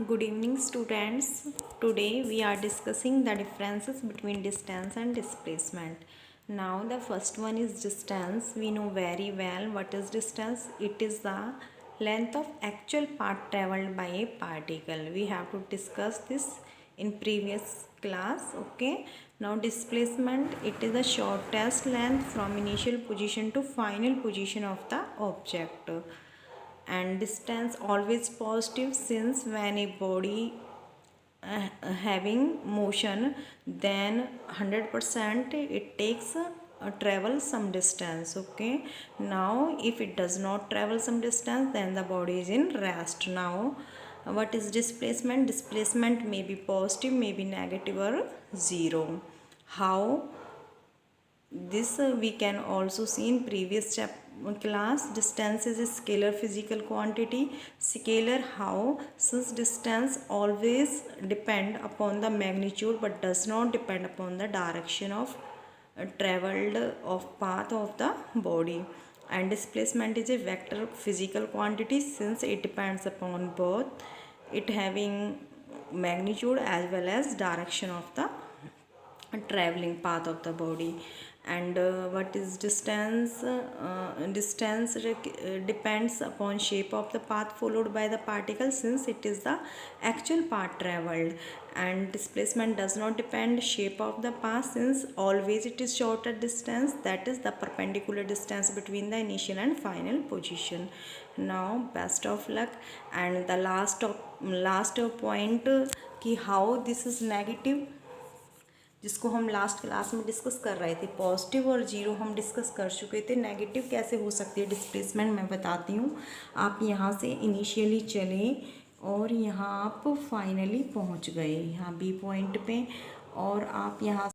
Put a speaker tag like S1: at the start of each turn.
S1: Good evening, students. Today we are discussing the differences between distance and displacement. Now, the first one is distance. We know very well what is distance. It is the length of actual path traveled by a particle. We have to discuss this in previous class. Okay. Now, displacement. It is the shortest length from initial position to final position of the object, and distance always positive, since when a body having motion, then 100% it takes travel some distance. Okay, now if it does not travel some distance, then the body is in rest. Now, what is displacement? Displacement may be positive, may be negative, or zero. How? This we can also see in previous class. Distance is a scalar physical quantity. Scalar how? Since distance always depend upon the magnitude but does not depend upon the direction of traveled of path of the body. And displacement is a vector physical quantity, since it depends upon both it having magnitude as well as direction of the traveling path of the body. And what is distance? Distance depends upon shape of the path followed by the particle, since it is the actual path traveled. And displacement does not depend shape of the path, since always it is shorter distance, that is the perpendicular distance between the initial and final position. Now, best of luck. And the last point कि how this is negative, जिसको हम last class में discuss कर रहे थे। Positive और zero हम discuss कर चुके थे। नेगेटिव कैसे हो सकती है डिस्प्लेसमेंट, मैं बताती हूँ। आप यहाँ से इनिशियली चले और यहाँ आप फाइनली पहुँच गए यहाँ बी पॉइंट पे, और आप यहाँ